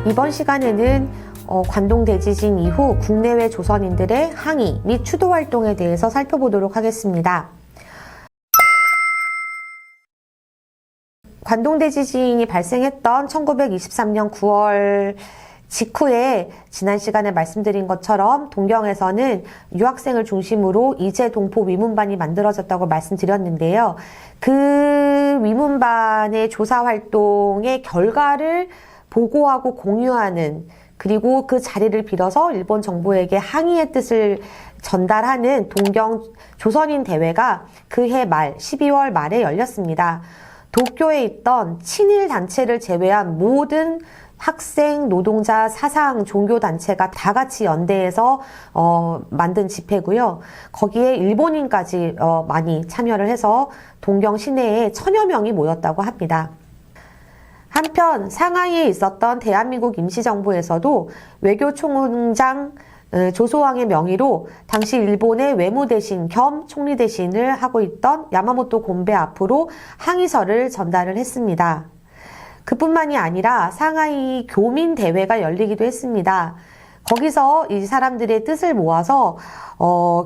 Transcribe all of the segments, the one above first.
이번 시간에는 관동 대지진 이후 국내외 조선인들의 항의 및 추도 활동에 대해서 살펴보도록 하겠습니다. 관동 대지진이 발생했던 1923년 9월 직후에 지난 시간에 말씀드린 것처럼 동경에서는 유학생을 중심으로 이제 동포 위문반이 만들어졌다고 말씀드렸는데요. 그 위문반의 조사 활동의 결과를 보고하고 공유하는, 그리고 그 자리를 빌어서 일본 정부에게 항의의 뜻을 전달하는 동경 조선인 대회가 그해 말 12월 말에 열렸습니다. 도쿄에 있던 친일 단체를 제외한 모든 학생, 노동자, 사상, 종교 단체가 다 같이 연대해서 만든 집회고요. 거기에 일본인까지 많이 참여를 해서 동경 시내에 1000여 명이 모였다고 합니다. 한편 상하이에 있었던 대한민국 임시정부에서도 외교총장 조소왕의 명의로 당시 일본의 외무대신 겸 총리대신을 하고 있던 야마모토 곤베 앞으로 항의서를 전달을 했습니다. 그뿐만이 아니라 상하이 교민대회가 열리기도 했습니다. 거기서 이 사람들의 뜻을 모아서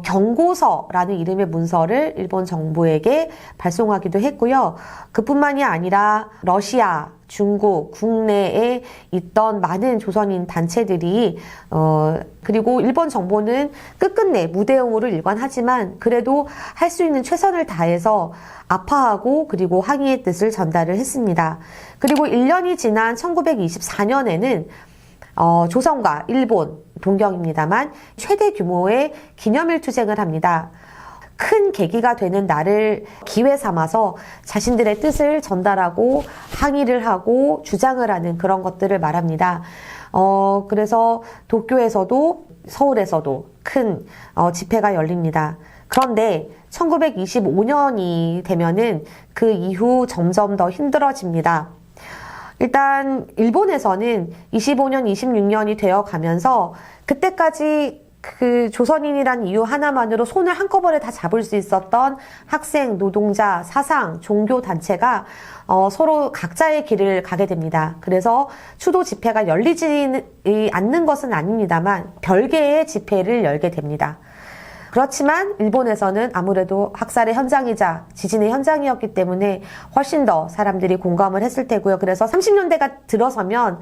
경고서라는 이름의 문서를 일본 정부에게 발송하기도 했고요. 그뿐만이 아니라 러시아, 중국, 국내에 있던 많은 조선인 단체들이 그리고 일본 정부는 끝끝내 무대응으로 일관하지만 그래도 할 수 있는 최선을 다해서 아파하고 그리고 항의의 뜻을 전달을 했습니다. 그리고 1년이 지난 1924년에는 조선과 일본, 동경입니다만 최대 규모의 기념일 투쟁을 합니다. 큰 계기가 되는 날을 기회 삼아서 자신들의 뜻을 전달하고 항의를 하고 주장을 하는 그런 것들을 말합니다. 그래서 도쿄에서도 서울에서도 큰 집회가 열립니다. 그런데 1925년이 되면은 그 이후 점점 더 힘들어집니다. 일단 일본에서는 25년, 26년이 되어 가면서 그때까지 그 조선인이란 이유 하나만으로 손을 한꺼번에 다 잡을 수 있었던 학생, 노동자, 사상, 종교 단체가 서로 각자의 길을 가게 됩니다. 그래서 추도 집회가 열리지 않는 것은 아닙니다만 별개의 집회를 열게 됩니다. 그렇지만 일본에서는 아무래도 학살의 현장이자 지진의 현장이었기 때문에 훨씬 더 사람들이 공감을 했을 테고요. 그래서 30년대가 들어서면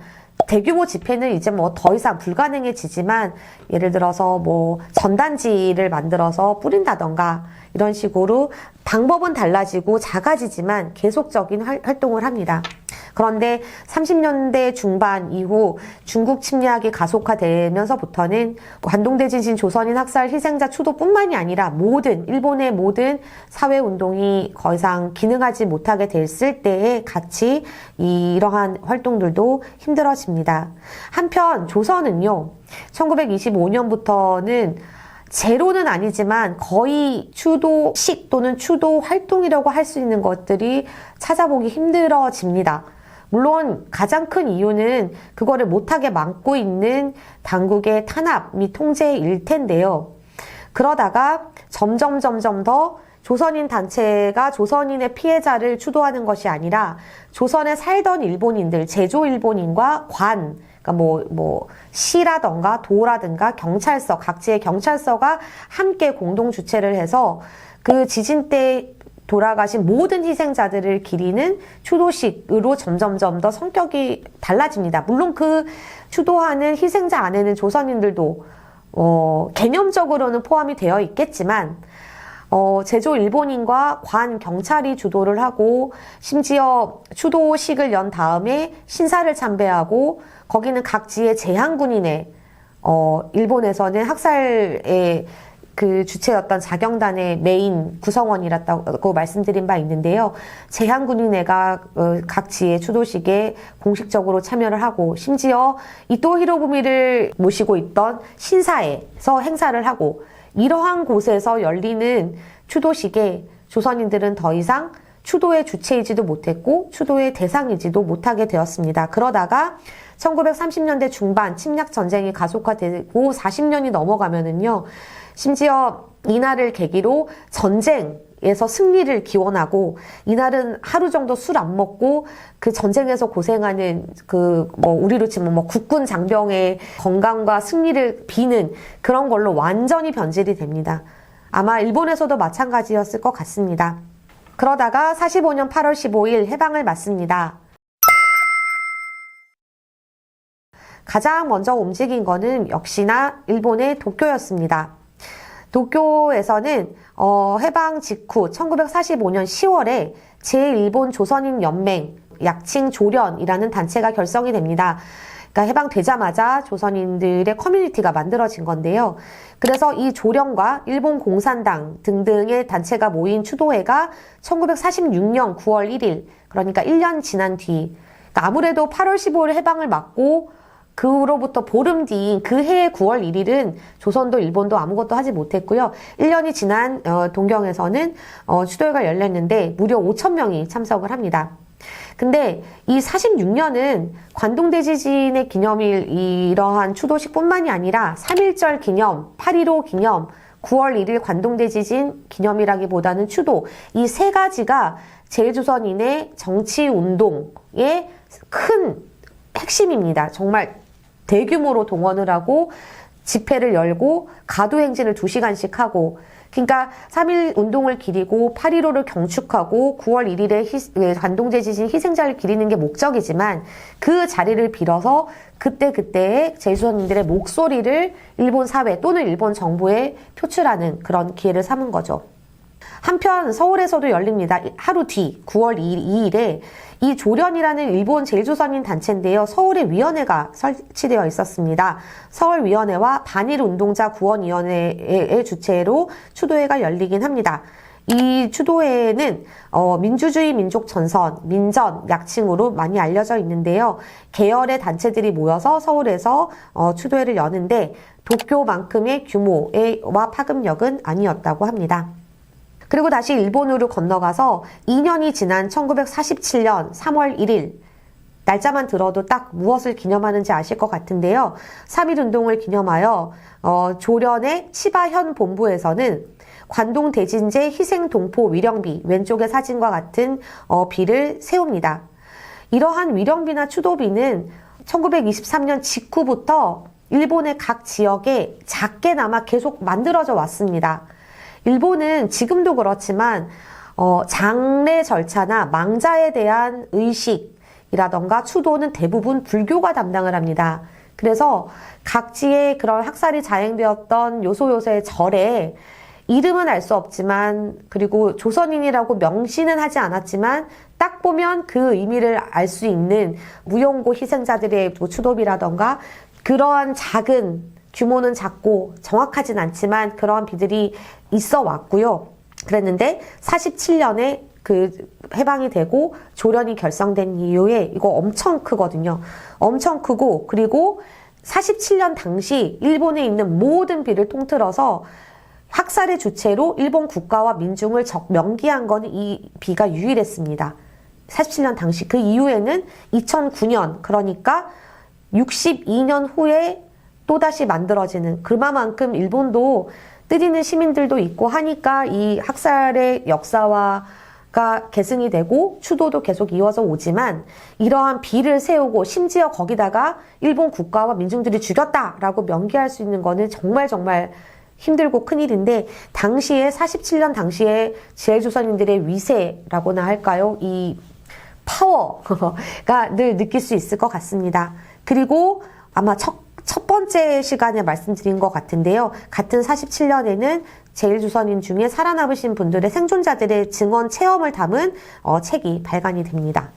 대규모 집회는 이제 뭐 더 이상 불가능해지지만 예를 들어서 뭐 전단지를 만들어서 뿌린다던가 이런 식으로 방법은 달라지고 작아지지만 계속적인 활동을 합니다. 그런데 30년대 중반 이후 중국 침략이 가속화되면서부터는 관동대지진 조선인 학살 희생자 추도뿐만이 아니라 일본의 모든 사회운동이 더 이상 기능하지 못하게 됐을 때에 같이 이러한 활동들도 힘들어집니다. 한편 조선은요, 1925년부터는 제로는 아니지만 거의 추도식 또는 추도 활동이라고 할 수 있는 것들이 찾아보기 힘들어집니다. 물론 가장 큰 이유는 그거를 못하게 막고 있는 당국의 탄압 및 통제일 텐데요. 그러다가 점점 더 조선인 단체가 조선인의 피해자를 추도하는 것이 아니라 조선에 살던 일본인들, 제조 일본인과 그러니까 시라던가 도라든가 경찰서, 각지의 경찰서가 함께 공동 주최를 해서 그 지진 때 돌아가신 모든 희생자들을 기리는 추도식으로 점점 더 성격이 달라집니다. 물론 그 추도하는 희생자 안에는 조선인들도 개념적으로는 포함이 되어 있겠지만 제조 일본인과 관 경찰이 주도를 하고 심지어 추도식을 연 다음에 신사를 참배하고 거기는 각지의 제한군인의 일본에서는 학살의 그 주체였던 자경단의 메인 구성원이라고 말씀드린 바 있는데요. 제한군인회가 각지의 추도식에 공식적으로 참여를 하고 심지어 이토 히로부미를 모시고 있던 신사에서 행사를 하고 이러한 곳에서 열리는 추도식에 조선인들은 더 이상 추도의 주체이지도 못했고 추도의 대상이지도 못하게 되었습니다. 그러다가 1930년대 중반 침략 전쟁이 가속화되고 40년이 넘어가면은요, 심지어 이날을 계기로 전쟁 에서 승리를 기원하고 이날은 하루 정도 술 안 먹고 그 전쟁에서 고생하는 우리로 치면 국군 장병의 건강과 승리를 비는 그런 걸로 완전히 변질이 됩니다. 아마 일본에서도 마찬가지였을 것 같습니다. 그러다가 45년 8월 15일 해방을 맞습니다. 가장 먼저 움직인 거는 역시나 일본의 도쿄였습니다. 도쿄에서는 해방 직후 1945년 10월에 제1본 조선인 연맹, 약칭 조련이라는 단체가 결성이 됩니다. 그러니까 해방되자마자 조선인들의 커뮤니티가 만들어진 건데요. 그래서 이 조련과 일본 공산당 등등의 단체가 모인 추도회가 1946년 9월 1일, 그러니까 1년 지난 뒤, 그러니까 아무래도 8월 15일 해방을 맞고 그로부터 보름 뒤인 그 해의 9월 1일은 조선도 일본도 아무것도 하지 못했고요. 1년이 지난 동경에서는 추도회가 열렸는데 무려 5,000명이 참석을 합니다. 근데 이 46년은 관동대지진의 기념일 이러한 추도식뿐만이 아니라 3.1절 기념, 8.15 기념, 9월 1일 관동대지진 기념이라기보다는 추도, 이 세 가지가 제일조선인의 정치운동의 큰 핵심입니다. 정말 대규모로 동원을 하고 집회를 열고 가도행진을 2시간씩 하고, 그러니까 3.1 운동을 기리고 8.15를 경축하고 9월 1일에 관동대지진 희생자를 기리는 게 목적이지만 그 자리를 빌어서 그때그때의 제일조선인들의 목소리를 일본 사회 또는 일본 정부에 표출하는 그런 기회를 삼은 거죠. 한편 서울에서도 열립니다. 하루 뒤 9월 2일에 이 조련이라는 일본 제일조선인 단체인데요. 서울에 위원회가 설치되어 있었습니다. 서울위원회와 반일운동자 구원위원회의 주최로 추도회가 열리긴 합니다. 이 추도회는 민주주의 민족전선, 민전 약칭으로 많이 알려져 있는데요. 계열의 단체들이 모여서 서울에서 추도회를 여는데 도쿄만큼의 규모와 파급력은 아니었다고 합니다. 그리고 다시 일본으로 건너가서 2년이 지난 1947년 3월 1일, 날짜만 들어도 딱 무엇을 기념하는지 아실 것 같은데요. 3.1운동을 기념하여 조련의 치바현 본부에서는 관동대진제 희생동포 위령비, 왼쪽의 사진과 같은 비를 세웁니다. 이러한 위령비나 추도비는 1923년 직후부터 일본의 각 지역에 작게나마 계속 만들어져 왔습니다. 일본은 지금도 그렇지만 장례 절차나 망자에 대한 의식이라던가 추도는 대부분 불교가 담당을 합니다. 그래서 각지에 그런 학살이 자행되었던 요소요소의 절에 이름은 알 수 없지만, 그리고 조선인이라고 명시는 하지 않았지만 딱 보면 그 의미를 알 수 있는 무용고 희생자들의 추도비라던가 그러한 작은, 규모는 작고 정확하진 않지만 그러한 비들이 있어 왔고요. 그랬는데 47년에 그 해방이 되고 조련이 결성된 이후에 이거 엄청 크거든요. 엄청 크고, 그리고 47년 당시 일본에 있는 모든 비를 통틀어서 학살의 주체로 일본 국가와 민중을 명기한 거는 이 비가 유일했습니다. 47년 당시. 그 이후에는 2009년, 그러니까 62년 후에 또다시 만들어지는, 그만큼 일본도 뜻있는 시민들도 있고 하니까 이 학살의 역사가 계승이 되고 추도도 계속 이어져 오지만, 이러한 비를 세우고 심지어 거기다가 일본 국가와 민중들이 죽였다라고 명기할 수 있는 거는 정말 힘들고 큰일인데, 당시에 47년 당시에 제일조선인들의 위세라고나 할까요? 이 파워가 늘 느낄 수 있을 것 같습니다. 그리고 아마 첫 번째 시간에 말씀드린 것 같은데요. 같은 47년에는 제일조선인 중에 살아남으신 분들의 생존자들의 증언 체험을 담은 책이 발간이 됩니다.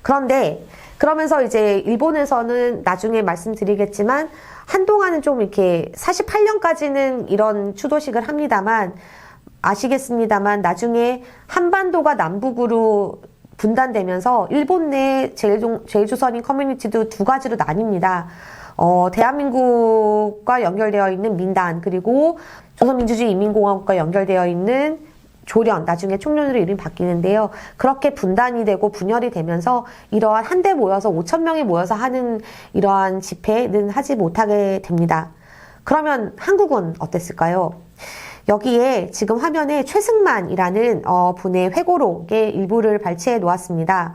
그런데 그러면서 이제 일본에서는 나중에 말씀드리겠지만 한동안은 좀 이렇게 48년까지는 이런 추도식을 합니다만, 아시겠습니다만 나중에 한반도가 남북으로 분단되면서 일본 내 제일조선인 커뮤니티도 두 가지로 나뉩니다. 대한민국과 연결되어 있는 민단, 그리고 조선민주주의 인민공화국과 연결되어 있는 조련, 나중에 총련으로 이름이 바뀌는데요. 그렇게 분단이 되고 분열이 되면서 이러한 한데 모여서 5,000명이 모여서 하는 이러한 집회는 하지 못하게 됩니다. 그러면 한국은 어땠을까요? 여기에 지금 화면에 최승만이라는 분의 회고록의 일부를 발췌해 놓았습니다.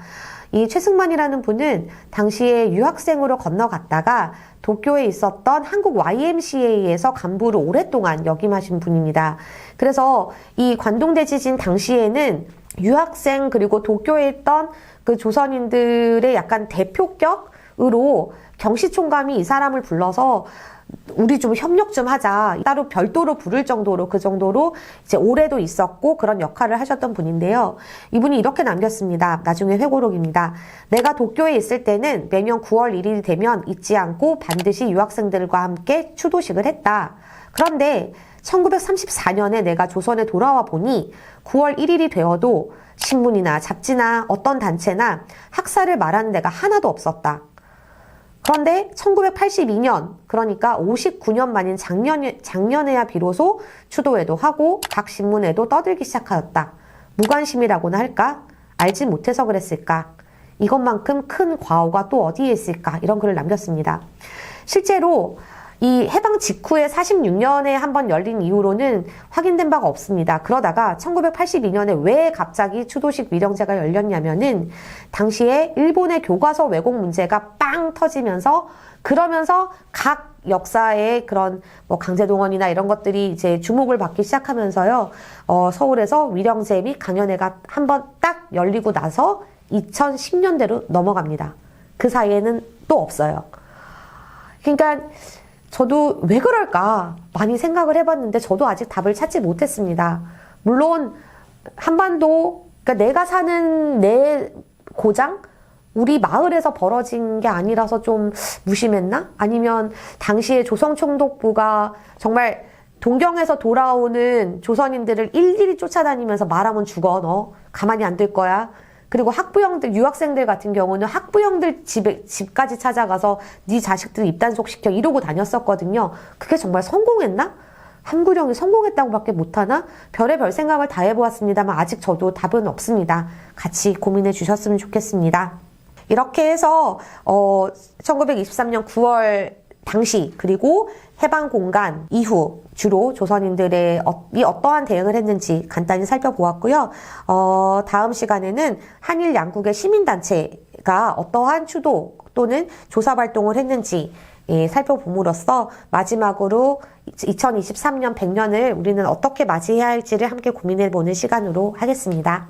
이 최승만이라는 분은 당시에 유학생으로 건너갔다가 도쿄에 있었던 한국 YMCA에서 간부로 오랫동안 역임하신 분입니다. 그래서 이 관동대지진 당시에는 유학생 그리고 도쿄에 있던 그 조선인들의 약간 대표격으로 경시총감이 이 사람을 불러서 우리 좀 협력 좀 하자. 따로 별도로 부를 정도로 그 정도로 이제 오래도 있었고 그런 역할을 하셨던 분인데요. 이분이 이렇게 남겼습니다. 나중에 회고록입니다. 내가 도쿄에 있을 때는 매년 9월 1일이 되면 잊지 않고 반드시 유학생들과 함께 추도식을 했다. 그런데 1934년에 내가 조선에 돌아와 보니 9월 1일이 되어도 신문이나 잡지나 어떤 단체나 학사를 말하는 데가 하나도 없었다. 그런데 1982년, 그러니까 59년 만인 작년에야 비로소 추도회도 하고 각 신문에도 떠들기 시작하였다. 무관심이라고나 할까? 알지 못해서 그랬을까? 이것만큼 큰 과오가 또 어디에 있을까? 이런 글을 남겼습니다. 실제로 이 해방 직후에 46년에 한번 열린 이후로는 확인된 바가 없습니다. 그러다가 1982년에 왜 갑자기 추도식 위령제가 열렸냐면은 당시에 일본의 교과서 왜곡 문제가 빵 터지면서 그러면서 각 역사의 그런 뭐 강제동원이나 이런 것들이 이제 주목을 받기 시작하면서요. 서울에서 위령제 및 강연회가 한번 딱 열리고 나서 2010년대로 넘어갑니다. 그 사이에는 또 없어요. 그러니까 저도 왜 그럴까 많이 생각을 해봤는데 저도 아직 답을 찾지 못했습니다. 물론 한반도, 그러니까 내가 사는 내 고장? 우리 마을에서 벌어진 게 아니라서 좀 무심했나? 아니면 당시에 조선총독부가 정말 동경에서 돌아오는 조선인들을 일일이 쫓아다니면서 말하면 죽어, 너 가만히 안 둘 거야. 그리고 학부형들, 유학생들 같은 경우는 학부형들 집까지 찾아가서 네 자식들 입단속시켜 이러고 다녔었거든요. 그게 정말 성공했나? 한구령이 성공했다고밖에 못하나? 별의별 생각을 다 해보았습니다만 아직 저도 답은 없습니다. 같이 고민해 주셨으면 좋겠습니다. 이렇게 해서 1923년 9월 당시 그리고 해방 공간 이후 주로 조선인들의 어떠한 대응을 했는지 간단히 살펴보았고요. 다음 시간에는 한일 양국의 시민단체가 어떠한 추도 또는 조사 활동을 했는지 살펴봄으로써 마지막으로 2023년 100년을 우리는 어떻게 맞이해야 할지를 함께 고민해보는 시간으로 하겠습니다.